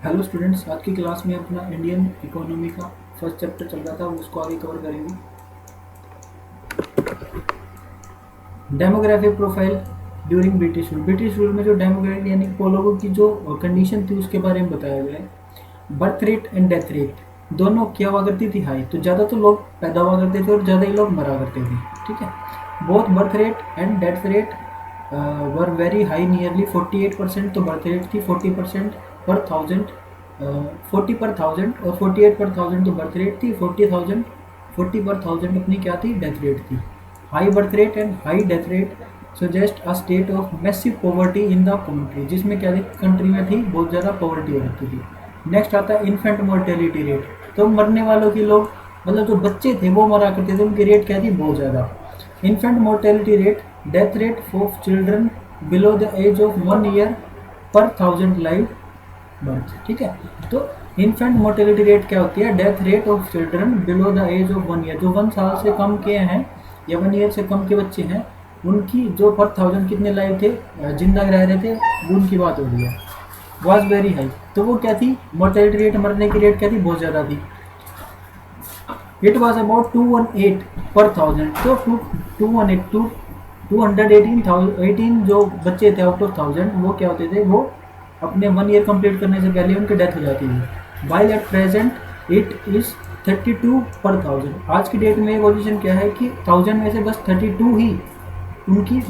Hello students, आज की class में अपना इंडियन इकोनॉमी का फर्स्ट चैप्टर चल रहा था, उसको आगे कवर करेंगे। Demographic profile during British rule में जो डेमोग्राफिक यानी लोगों की जो कंडीशन थी उसके बारे में बताया गया है। Birth rate and death rate दोनों क्या हुआ करती थी? हाई। तो ज़्यादा तो लोग पैदा हुआ करते थे और ज़्यादा ही लोग मरा करते थे। ठीक है। Both birth rate and death rate were very high, nearly 48%। तो बर्थ रेट थी 40% पर थाउजेंड, 40 पर थाउजेंड, और 48 पर थाउजेंड तो बर्थ रेट थी। 40 पर थाउजेंड अपनी क्या थी? डेथ रेट थी। High birth rate and high death rate suggest a state of massive poverty in the country, जिसमें क्या थी? कंट्री में थी बहुत ज़्यादा पॉवर्टी हो रखी थी। नेक्स्ट आता है इन्फेंट मोर्टेलिटी रेट। तो मरने वालों की लोग, मतलब जो बच्चे थे वो मरा करते थे, उनकी रेट क्या थी? बहुत ज़्यादा। Infant mortality rate, death rate for children below the age of 1 year per thousand live birth. ठीक है। तो इन्फेंट मोर्टेलिटी रेट क्या होती है? Death rate of children below the age of 1 year, जो 1 साल से कम के हैं या 1 ईयर से कम के बच्चे हैं, उनकी जो पर थाउजेंड कितने लाइव थे, जिंदा रह रहे थे, उनकी बात हो रही है। Was very high. तो वो क्या थी? मोर्टेलिटी रेट, मरने की रेट क्या थी? बहुत ज़्यादा थी। इट वॉज अबाउट 218 पर थाउजेंड। तो 218 जो बच्चे थे आउट ऑफ थाउजेंड, वो क्या होते थे? वो अपने 1 ईयर कंप्लीट करने से पहले उनकी डेथ हो जाती थी। While at present it is 32 पर थाउजेंड। आज की डेट में ये पोजीशन क्या है कि 1000 में से बस 32 ही उनकी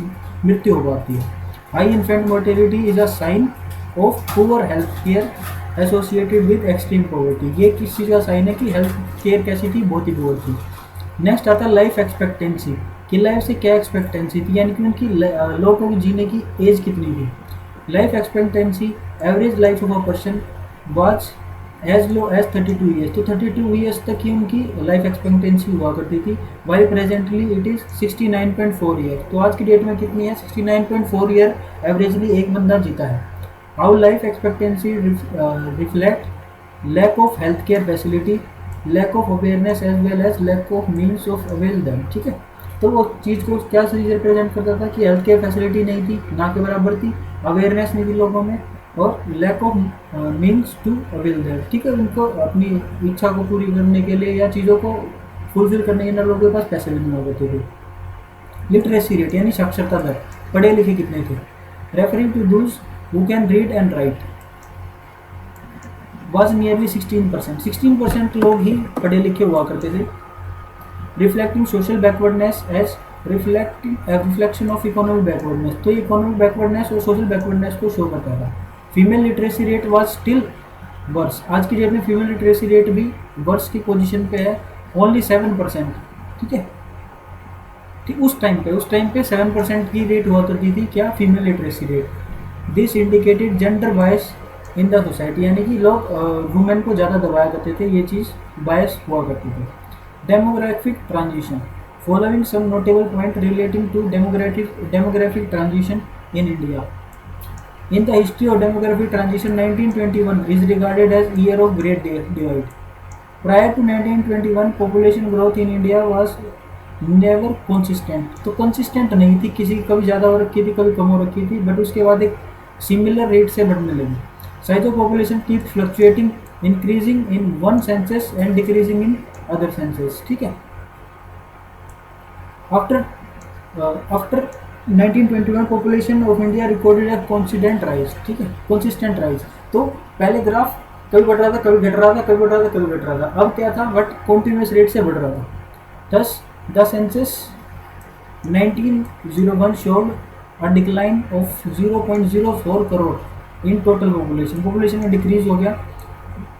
मृत्यु हो पाती है। High infant mortality is a sign of poor health care associated with extreme poverty. ये किस चीज़ का साइन है कि हेल्थ केयर कैसी थी? बहुत ही पुअर थी। नेक्स्ट आता है लाइफ एक्सपेक्टेंसी, कि लाइफ से क्या एक्सपेक्टेंसी थी, यानी कि उनकी लोगों की जीने की एज कितनी थी। Life expectancy, average life of a person was as low as 32 years. तो 32 ईयर्स तक ही उनकी लाइफ एक्सपेक्टेंसी हुआ करती थी। Why presently it is 69.4 year. तो आज की डेट में कितनी है? 69.4 ईयर एवरेजली एक बंदा जीता है। How life expectancy reflect lack of health care facility, lack of awareness as well as lack of means of avail them. ठीक है। तो वो चीज़ को क्या चीज़ रिप्रेजेंट करता था कि हेल्थ केयर फैसिलिटी नहीं थी, ना के बराबर थी, अवेयरनेस नहीं थी लोगों में, और lack of means to avail that. ठीक है। उनको अपनी इच्छा को पूरी करने के लिए या चीज़ों को फुलफिल करने के लिए लोगों के पास पैसे भी नहीं हुआ करते थे। लिटरेसी रेट यानी साक्षरता दर, पढ़े लिखे कितने थे? Referring to those who can read and write was nearly 16%। 16% लोग ही पढ़े लिखे हुआ करते थे। Reflecting social backwardness as reflection of economic backwardness. तो इकोनॉमिक बैकवर्डनेस और सोशल बैकवर्डनेस को शो करता था। Female literacy rate was still worse. आज की डेट में फीमेल लिटरेसी रेट भी वर्स की पोजीशन पे है, ओनली 7%। ठीक है। ठीक, उस टाइम पे 7% की रेट हुआ करती थी क्या? Female literacy rate. This indicated gender bias in the society, यानी कि लोग वुमेन को ज़्यादा दबाया करते थे, ये चीज़ बायस हुआ करती थी। Demographic transition, following some notable point relating to demographic transition in India. In the history of demographic transition, 1921 is regarded as year of great divide. Prior to 1921, population growth in India was never consistent. तो consistent नहीं थी, किसी कभी ज़्यादा हो रखी थी, कभी कम हो रखी थी, बट उसके बाद एक सिमिलर रेट से बढ़ने लगी। Size of population keep fluctuating, increasing in one census and decreasing in other census. ठीक है। After 1921 population of India recorded A coincident rise. ठीक है, कंसिस्टेंट राइज। तो पहले ग्राफ कभी बढ़ रहा था, कभी घट रहा था, कभी बढ़ रहा था, कभी घट रहा था। अब क्या था? बट कॉन्टिन्यूस रेट से बढ़ रहा था। Thus the census 1901 showed a decline of 0.04 crore in total population. Population में डिक्रीज हो गया।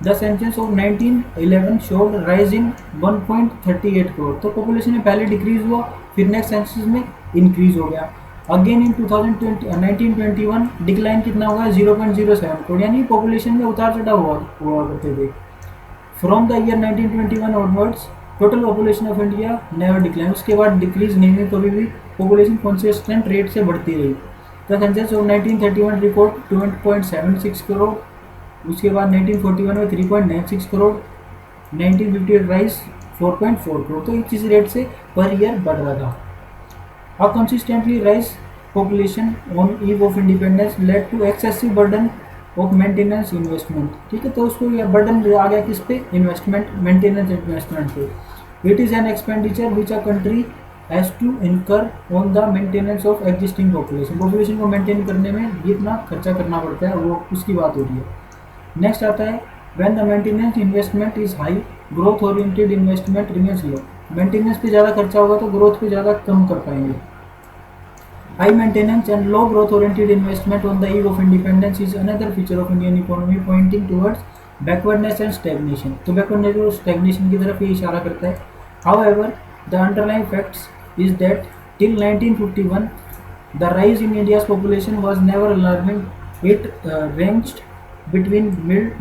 The census of 1911 showed rise in 1.38 crore. तो पॉपुलेशन में पहले डिक्रीज हुआ, फिर नेक्स्ट सेंसस में इंक्रीज हो गया। अगेन इन 1921 डिक्लाइन कितना हुआ? 0.07 करोड़, यानी पॉपुलेशन में उतार चढ़ाव हुआ करते थे। From the year 1921 onwards total population of India never decline. उसके बाद डिक्रीज नहीं हुई कभी भी, पॉपुलेशन कंसिस्टेंट रेट से बढ़ती रही। The census of 1931 record 20.76 crore. उसके बाद 1941 में 3.96 करोड़, 1958 राइज 4.4 करोड़। तो इस रेट से पर ईयर बढ़ रहा था। A consistently rise population on eve of independence led to excessive burden of maintenance investment, ठीक है। तो उसको ये बर्डन आ गया किस पे, इन्वेस्टमेंट, मेंटेनेंस इन्वेस्टमेंट पे। It is an expenditure which a country has to incur on the maintenance of existing population, population को मेंटेन करने में जितना खर्चा करना पड़ता है वो उसकी बात हो रही है। नेक्स्ट आता है when the maintenance investment is high, growth oriented investment remains low. Maintenance पे ज़्यादा खर्चा होगा तो ग्रोथ पे ज़्यादा कम कर पाएंगे। High maintenance and low growth oriented investment on the eve of independence is another feature of Indian economy pointing towards backwardness and stagnation. तो backwardness और stagnation की तरफ ये इशारा करता है। However, the underlying facts is that till 1951 the rise in India's population was never alarming. It ranged between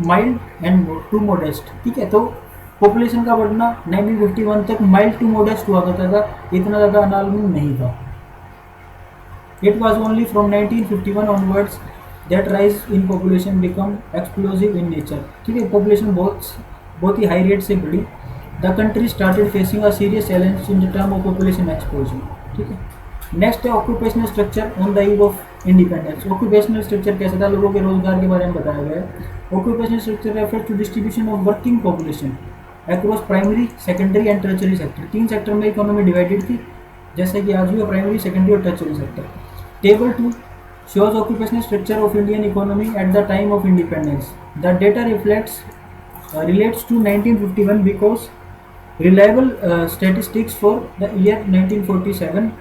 mild and to modest, ठीक है। तो पॉपुलेशन का बढ़ना 1951 तक माइल्ड टू मोडेस्ट हुआ करता था, इतना ज़्यादा अलार्मिंग नहीं था। It was only from 1951 onwards that rise in population become explosive in nature, ठीक है। पॉपुलेशन बहुत ही हाई रेट से बढ़ी। The country started facing a serious challenge in the term of population explosion, ठीक है। नेक्स्ट है occupational structure on the eve of independence. Occupational structure कैसा था, लोगों के रोजगार के बारे में बताया गया है। Occupational structure refers to distribution of working population across primary, secondary and tertiary sector. 3 sector में इकोनॉमी डिवाइडेड थी, जैसे कि आज भी प्राइमरी, सेकेंडरी और tertiary sector. Table 2 shows occupational structure of Indian economy at the time of independence. The data relates to 1951 because reliable statistics for the year 1947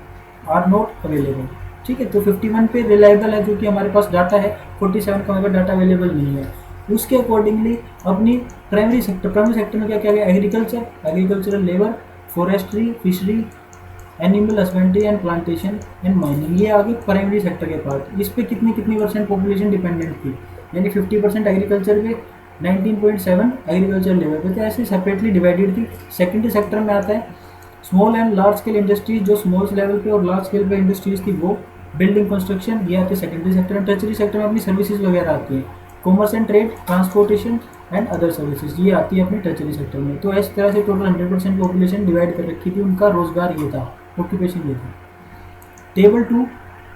are not available, ठीक है। तो 51 पे रिलायबल है जो कि हमारे पास डाटा है, 47 का हमारे डाटा अवेलेबल नहीं है। उसके अकॉर्डिंगली अपनी प्राइमरी सेक्टर में क्या क्या गया, agricultural labour, forestry, fishery, animal husbandry and plantation and mining, ये आगे प्राइमरी सेक्टर के पार्ट। इस पे कितनी परसेंट पॉपुलेशन डिपेंडेंट थी, यानी 50% एग्रीकल्चर पे, 19.7 एग्रीकल्चर लेवल पे, तो ऐसे सेपरेटली डिवाइडेड थी। सेकेंडरी सेक्टर में आता है small and large scale industries, जो स्मॉल लेवल पे और लार्ज स्केल पे इंडस्ट्रीज थी वो, बिल्डिंग कंस्ट्रक्शन, ये आते हैं सेकेंडरी सेक्टर में। टर्शरी सेक्टर में अपनी सर्विसेज वगैरह आती है, commerce and trade, transportation and other services, ये आती है अपनी टर्शरी सेक्टर में। तो इस तरह से टोटल 100% पॉपुलेशन डिवाइड कर रखी थी, उनका रोजगार ये था, ऑक्यूपेशन ये था। Table 2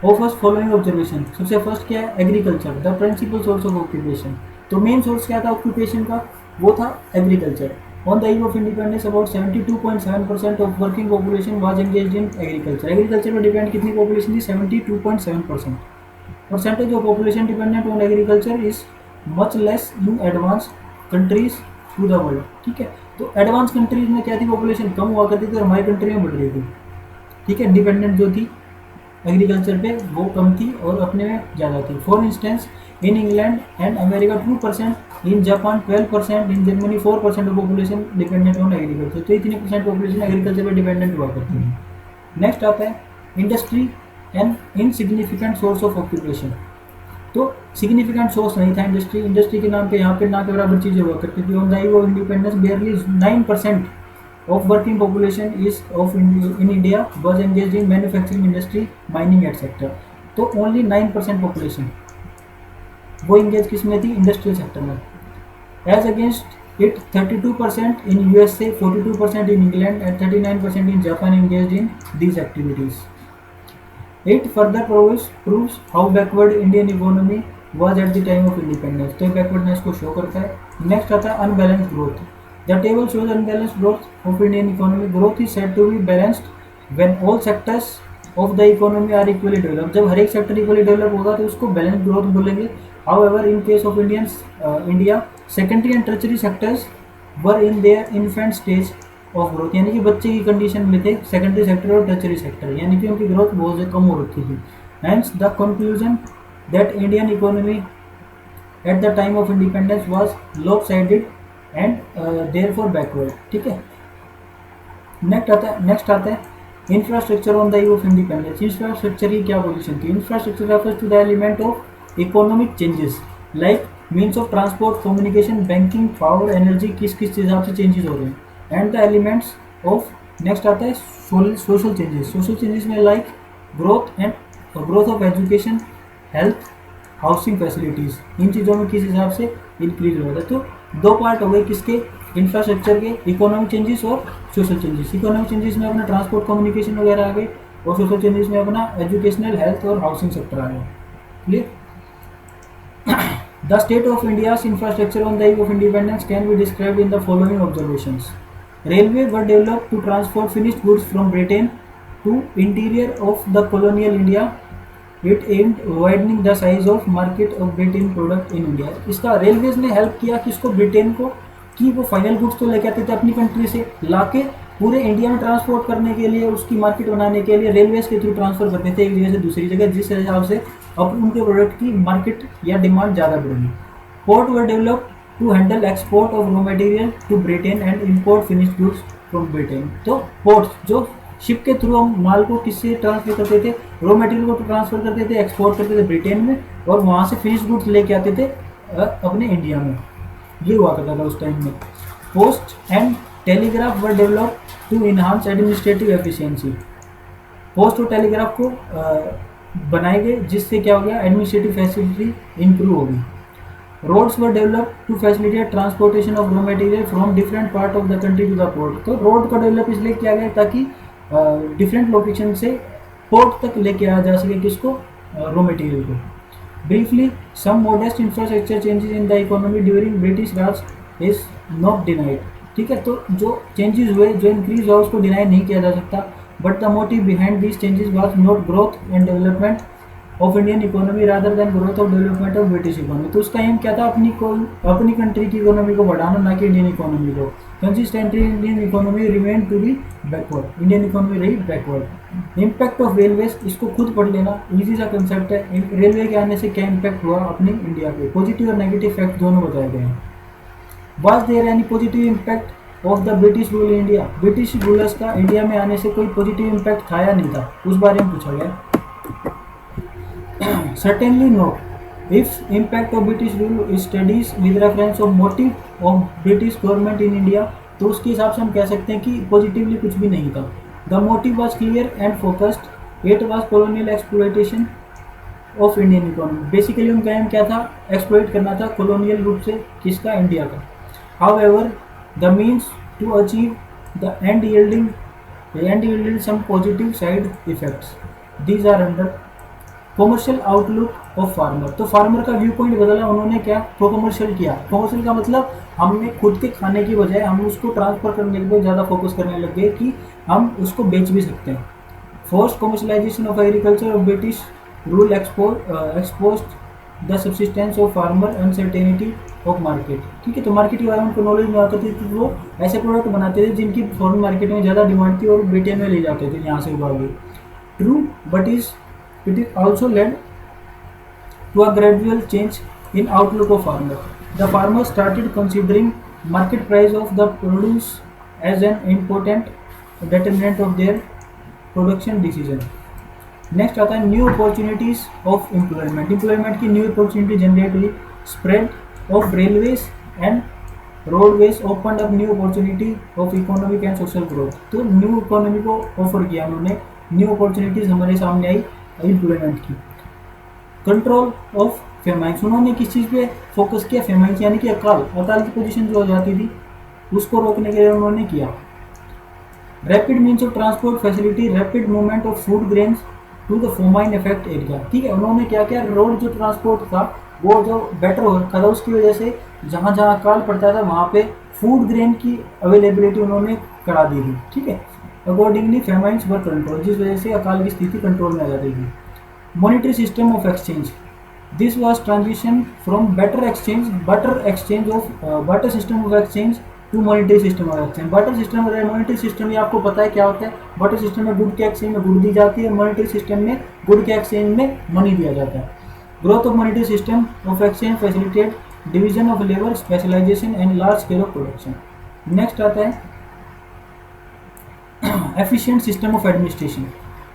offers following observation. सबसे फर्स्ट क्या है, agriculture the principal source of occupation. तो मेन सोर्स क्या था ऑक्यूपेशन का, वो था agriculture. On the eve of independence about 72.7% of working population was engaged in agriculture. Agriculture पर डिपेंड कितनी पॉपुलेशन थी, 72.7%। Percentage of population dependent on agriculture is much less in advance countries through the world, ठीक है। तो advance countries में क्या थी, population कम हुआ करती थी और हमारी कंट्री में बढ़ रही थी, ठीक है। डिपेंडेंट जो थी एग्रीकल्चर पे वो कम थी और अपने में ज़्यादा थी। For instance in England and America 2%, in Japan 12%, in Germany 4% of population dependent on agriculture. तो इतनी % पॉपुलेशन एग्रीकल्चर पे डिपेंडेंट हुआ करती है। नेक्स्ट आता है industry and insignificant source of occupation. तो सिग्निफिकेंट सोर्स नहीं था इंडस्ट्री, इंडस्ट्री के नाम पे यहाँ पे ना के बराबर चीज़ें हुआ करती थी। On the eve of independence barely 9% of working population is of in India was engaged in manufacturing industry, mining etc. तो only 9% population वो इंगेज किस में थी, इंडस्ट्रियल सेक्टर में। As against it 32% in USA, 42% in England and 39% in Japan engaged in these activities. It further proves how backward Indian economy was at the time of independence. तो backwardness को show करता है। Next आता है unbalanced growth. The table shows unbalanced growth of Indian economy. Growth is said to be balanced when all sectors of the economy are equally developed. जब हर एक sector equally develop होगा तो उसको बैलेंस ग्रोथ बोलेंगे। However, in case of India, secondary and tertiary sectors were in their infant stage of growth. यानी कि बच्चे की कंडीशन में थे सेकेंडरी सेक्टर और टर्चरी सेक्टर, यानी कि उनकी ग्रोथ बहुत कम हो रखी थी। Hence, the conclusion that Indian economy at the time of independence was lopsided and therefore backward, ठीक है। नेक्स्ट आता है infrastructure on the eve of independence. Infrastructure की क्या पोजीशन थी, infrastructure refers to the element of economic changes like means of transport, communication, banking, power, energy, किस हिसाब से चेंजेस हो रहे हैं। And the elements of next आता है सोशल चेंजेस। सोशल चेंजेस में like growth of education, health, housing facilities, इन चीज़ों में किस हिसाब से इंक्रीज हो रहा है। तो दो पार्ट हो गए किसके, इंफ्रास्ट्रक्चर के, इकोनॉमिक चेंजेस और सोशल चेंजेस। इकोनॉमिक चेंजेस में अपना ट्रांसपोर्ट, कम्युनिकेशन वगैरह आ गए और सोशल चेंजेस में अपना एजुकेशनल, हेल्थ और हाउसिंग सेक्टर आ गया। Clear. The state of India's infrastructure on the eve of independence can be described in the following observations. Railway were developed to transport finished goods from Britain to interior of the colonial India. It aimed widening the size of market of Britain product in India. इसका railways ने help किया किसको, Britain को, कि वो final goods तो लेके आते थे अपनी कंट्री से, लाके पूरे इंडिया में ट्रांसपोर्ट करने के लिए, उसकी मार्केट बनाने के लिए रेलवेज के थ्रू ट्रांसफर करते थे एक जगह से दूसरी जगह, जिस हिसाब से अब उनके प्रोडक्ट की मार्केट या डिमांड ज़्यादा बढ़ेगी. Port were develop to handle export of raw material to Britain and import finished goods from Britain. तो पोर्ट्स जो शिप के थ्रू हम माल को किससे ट्रांसफर करते थे, रॉ मटेरियल को ट्रांसफर करते थे, एक्सपोर्ट करते थे ब्रिटेन में, और वहाँ से फिनिश्ड गुड्स लेके आते थे अपने इंडिया में. ये हुआ करता था उस टाइम में. Post and telegraph were develop to enhance administrative efficiency. Post और टेलीग्राफ को बनाए गए जिससे क्या हो गया, एडमिनिस्ट्रेटिव फैसिलिटी इंप्रूव होगी. Roads were develop to facilitate transportation of raw material from different part of the country to the port. तो रोड को डेवलप इसलिए किया गया ताकि डिफरेंट लोकेशन से पोर्ट तक लेके आया जा सके किसको, रॉ मटेरियल को. Briefly some modest infrastructure changes in the economy during British Raj is not denied. ठीक है, तो जो चेंजेस हुए, जो इंक्रीज हुआ, उसको डिनाई नहीं किया जा सकता. But the motive behind these changes was not growth and development of Indian economy rather than growth of development of British economy. तो उसका एम क्या था, अपनी कंट्री की इकोनॉमी को बढ़ाना, ना कि इंडियन इकोनॉमी को. Consistently Indian economy remain to be backward. Indian economy रही बैकवर्ड. इम्पैक्ट ऑफ रेलवेज, इसको खुद पढ़ लेना, इजी सा कंसेप्ट है. रेलवे के आने से क्या इम्पैक्ट हुआ अपनी इंडिया पे, पॉजिटिव और नेगेटिव फैक्ट दोनों बताए गए हैं. Was there any positive impact of the British rule in India. British rulers का इंडिया में आने से कोई पॉजिटिव इम्पैक्ट था या नहीं था, उस बारे में पूछा गया. Certainly not. If impact of British rule is studies with reference of motive of British government in India, तो उसके हिसाब से हम कह सकते हैं कि पॉजिटिवली कुछ भी नहीं था. The motive was clear and focused. It was colonial exploitation of Indian economy. Basically उनका एम क्या था, एक्सप्लॉइट करना था colonial रूप से किसका, इंडिया का. However, the means to achieve the end yielded some positive side effects. These are under commercial outlook of farmer. तो फार्मर का व्यू पॉइंट बदला, उन्होंने क्या कॉमर्शियल किया. कॉमर्शियल का मतलब हमने खुद के खाने की बजाय हम उसको ट्रांसफर करने पे ज़्यादा फोकस करने लग गए कि हम उसको बेच भी सकते हैं. Forced commercialisation of agriculture of British rule exposed the subsistence of farmer uncertainty of market. ठीक है, तो मार्केट के बारे में उनको नॉलेज नहीं आता थी, तो वो ऐसे प्रोडक्ट बनाते थे जिनकी फॉरेन मार्केट में ज़्यादा डिमांड थी और ब्रिटेन में ले जाते थे यहाँ से उगा के. True, but it also led to a gradual change in outlook of farmer. The farmers started considering market price of the produce as an important determinant of their production decision. Next आता है new opportunities of employment. Employment की new opportunity generate हुई. Spread of railways and roadways opened up new opportunity of economic and social growth. तो new economy को offer किया उन्होंने, new opportunities हमारे सामने आई एम्प्लॉयमेंट की. कंट्रोल ऑफ फेमाइन्स, उन्होंने किस चीज़ पे फोकस किया, फेमाइन्स यानी कि अकाल की पोजीशन जो हो जाती थी उसको रोकने के लिए उन्होंने किया. Rapid means of transport facility, rapid movement of food grains to the famine effect area. ठीक है, उन्होंने क्या किया, रोड जो ट्रांसपोर्ट था वो जो बेटर हो रखा था, उसकी वजह से जहाँ जहाँ अकाल पड़ता था वहाँ पे फूड ग्रेन की अवेलेबिलिटी उन्होंने करा दी थी. ठीक है, अकॉर्डिंगली फेमाइन्स वर कंट्रोल, जिस वजह से अकाल की स्थिति कंट्रोल में आ जाती थी. Monetary system of exchange, this was transition from barter system of exchange to monetary system of exchange. Barter system और मॉनिटरी सिस्टम, ये आपको पता है क्या होता है. बटर सिस्टम में गुड के एक्सचेंज में गुड दी जाती है, मॉनिटरी सिस्टम में गुड के एक्सचेंज में मनी दिया जाता है. Growth of monetary system of exchange facilitate division of labour, specialisation and large scale of production. Next आता है efficient system of administration.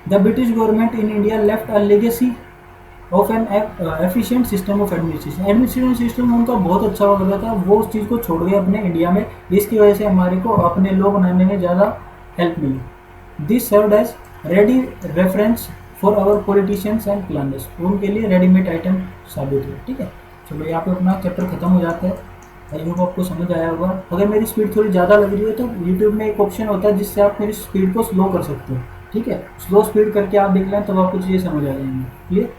The British government in India left a legacy of an efficient system of administration. Administration system उनका बहुत अच्छा हो गया था, वो उस चीज़ को छोड़ गए अपने इंडिया में, जिसकी वजह से हमारे को अपने लॉ बनाने में ज़्यादा हेल्प मिली. This served as ready reference for our politicians and planners. उनके लिए रेडीमेड आइटम साबित हुए. ठीक है, चलो यहाँ पे अपना चैप्टर खत्म हो जाता है. आई होप आपको समझ आया होगा. अगर मेरी स्पीड थोड़ी ज़्यादा लग रही है तो यूट्यूब में एक ऑप्शन होता है जिससे आप मेरी स्पीड को स्लो कर सकते हो. ठीक है, स्लो स्पीड करके आप देख लें तब आपको चीज़ें समझ आ जाएंगी. क्लियर.